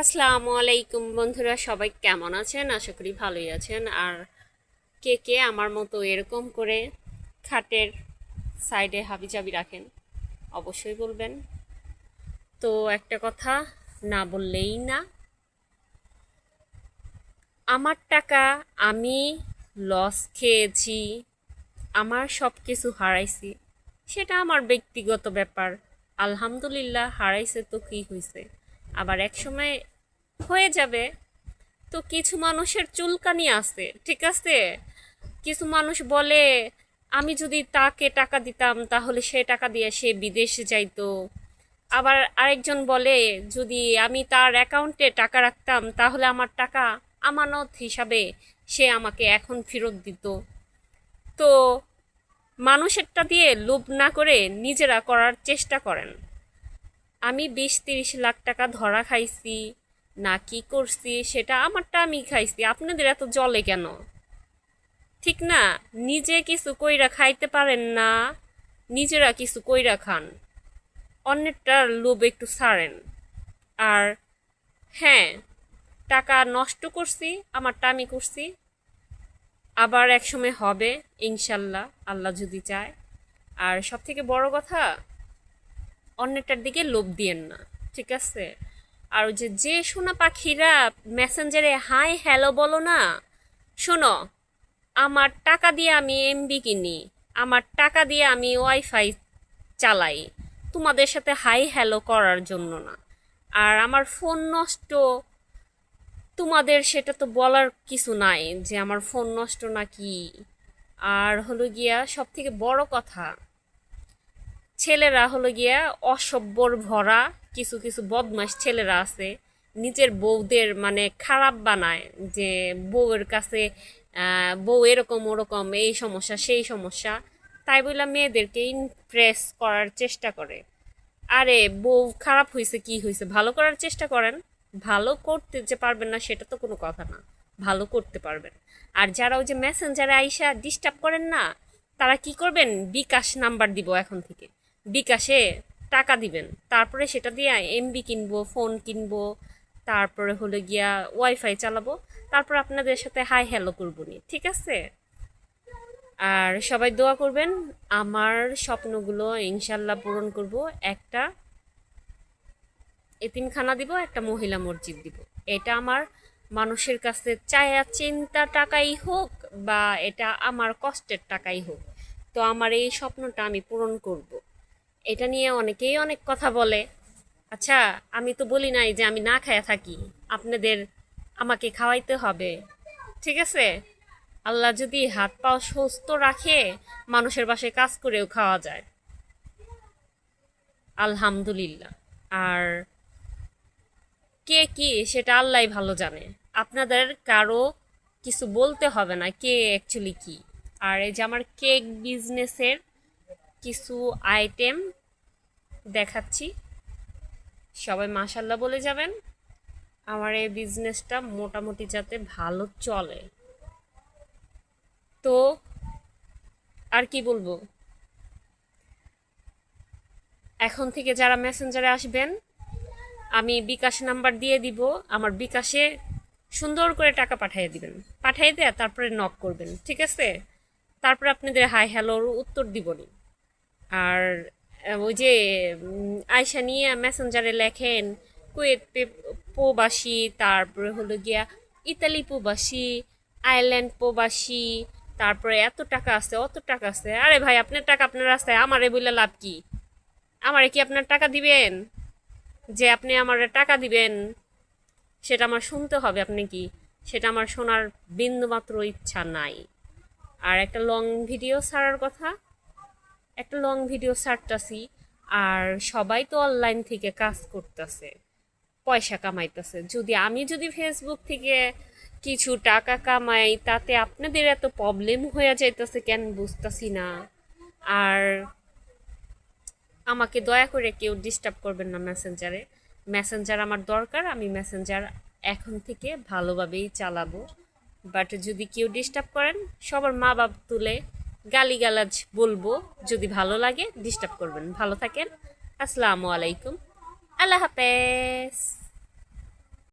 আসসালামু আলাইকুম বন্ধুরা, সবাই কেমন আছেন? আশা করি ভালোই আছেন। আর কে কে আমার মতো এরকম করে খাটের সাইডে হাবিজাবি রাখেন অবশ্যই বলবেন। তো একটা কথা না বললেই না, আমার টাকা আমি লস খেয়েছি, আমার সব কিছু হারাইছি, সেটা আমার ব্যক্তিগত ব্যাপার। আলহামদুলিল্লাহ, হারাইছে তো কি হয়েছে, আবার এক সময় হয়ে যাবে। তো কিছু মানুষের চুলকানি আছে, ঠিক আছে। কিছু মানুষ বলে আমি যদি তাকে টাকা দিতাম তাহলে সে টাকা দিয়ে সে বিদেশে যাইতো। আবার আরেকজন বলে যদি আমি তার অ্যাকাউন্টে টাকা রাখতাম তাহলে আমার টাকা আমানত হিসাবে সে আমাকে এখন ফেরত দিত। তো মানুষেরটা দিয়ে লোভ না করে নিজেরা করার চেষ্টা করেন। আমি 20-30 লাখ টাকা ধরা খাইছি না কি করছি, সেটা আমারটা আমি খাইছি, আপনাদের এত জলে কেন? ঠিক না? নিজে কিছু কইরা খাইতে পারেন না, নিজেরা কিছু কইরা খান, অন্যেরটার লোভ একটু ছাড়েন। আর হ্যাঁ, টাকা নষ্ট করছি, আমারটা আমি করছি, আবার একসময় হবে ইনশাল্লাহ, আল্লাহ যদি চায়। আর সব থেকে বড় কথা, অন্যটার দিকে লোভ দিয়েন না, ঠিক আছে। আর ওই যে যে সোনা পাখিরা মেসেঞ্জারে হাই হ্যালো বলো না, শোনো, আমার টাকা দিয়ে আমি এমবি কিনি, আমার টাকা দিয়ে আমি ওয়াইফাই চালাই, তোমাদের সাথে হাই হ্যালো করার জন্য না। আর আমার ফোন নষ্ট, তোমাদের সেটা তো বলার কিছু নাই যে আমার ফোন নষ্ট নাকি। আর হলো গিয়া সব থেকে বড় কথা, ছেলেরা হলো গিয়া অসভ্যর ভরা, কিছু কিছু বদমাস ছেলেরা আছে, নিজের বউদের মানে খারাপ বানায়, যে বউয়ের কাছে বউ এরকম ওরকম, এই সমস্যা সেই সমস্যা, তাই বলে মেয়েদেরকে ইমপ্রেস করার চেষ্টা করে। আরে বউ খারাপ হয়েছে কি হয়েছে, ভালো করার চেষ্টা করেন। ভালো করতে যে পারবেন না সেটা তো কোনো কথা না, ভালো করতে পারবেন। আর যারা ওই যে মেসেঞ্জারে আইসা ডিস্টার্ব করেন না, তারা কি করবেন, বিকাশ নাম্বার দিব এখন থেকে, বিকাশে টাকা দিবেন, তারপরে সেটা দিয়ে এমবি কিনবো, ফোন কিনবো, তারপরে হলো গিয়া ওয়াইফাই চালাবো, তারপর আপনাদের সাথে হাই হ্যালো করবো নি, ঠিক আছে। আর সবাই দোয়া করবেন, আমার স্বপ্নগুলো ইনশাল্লাহ পূরণ করব। একটা এতিমখানা দিব, একটা মহিলা মসজিদ দিব। এটা আমার মানুষের কাছে চায়া চিন্তা টাকাই হোক বা এটা আমার কষ্টের টাকাই হোক, তো আমার এই স্বপ্নটা আমি পূরণ করব। এটা নিয়ে অনেকেই অনেক কথা বলে। আচ্ছা, আমি তো বলি নাই যে আমি না খায়া থাকি, আপনাদের আমাকে খাওয়াইতে হবে, ঠিক আছে। আল্লাহ যদি হাত পাও সুস্থ রাখে, মানুষের বাসায় কাজ করেও খাওয়া যায়, আলহামদুলিল্লাহ। আর কে কি সেটা আল্লাহই ভালো জানে, আপনাদের কারো কিছু বলতে হবে না কে অ্যাকচুয়ালি কি। আর এই যে আমার কেক বিজনেসের কিছু আইটেম দেখাচ্ছি, সবাই মাশাল্লাহ বলে যাবেন। আমার এই বিজনেসটা মোটামুটি যাতে ভালো চলে। তো আর কি বলবো, এখন থেকে যারা মেসেঞ্জারে আসবেন, আমি বিকাশ নাম্বার দিয়ে দিব, আমার বিকাশে সুন্দর করে টাকা পাঠিয়ে দিবেন, পাঠিয়ে দেয়া তারপরে নক করবেন, ঠিক আছে। তারপরে আপনাদের হাই হ্যালোর উত্তর দিবনি। আর ওই যে আয়সা নিয়ে মেসেঞ্জারে লেখেন কুয়েত প্রবাসী, তারপরে হলো গিয়া ইতালি প্রবাসী, আয়ারল্যান্ড প্রবাসী, তারপরে এত টাকা আছে অত টাকা আছে। আরে ভাই, আপনার টাকা আপনার রাস্তায়, আমারে বললে লাভ কি? আমারে কি আপনার টাকা দিবেন? যে আপনি আমার টাকা দিবেন সেটা আমার শুনতে হবে আপনি কি, সেটা আমার শোনার বিন্দুমাত্র ইচ্ছা নাই। আর একটা লং ভিডিও ছাড়ার কথা, একটা লং ভিডিও ছাড়তাছি, আর সবাই তো অনলাইন থেকে কাজ করতেছে, পয়সা কামাইতেছে, যদি ফেসবুক থেকে কিছু টাকা কামাই, তাতে আপনাদের এত প্রবলেম হয়ে যাইতেছে কেন বুঝতেছি না। আর আমাকে দয়া করে কেউ ডিস্টার্ব করবেন না মেসেঞ্জারে, মেসেঞ্জার আমার দরকার, আমি মেসেঞ্জার এখন থেকে ভালোভাবেই চালাবো। বাট যদি কেউ ডিস্টার্ব করেন, সবার মা বাপ তুলে গালিগালাজ বলবো, যদি ভালো লাগে ডিস্টার্ব করবেন। ভালো থাকেন, আসসালামু আলাইকুম, আল্লাহ হাফেজ।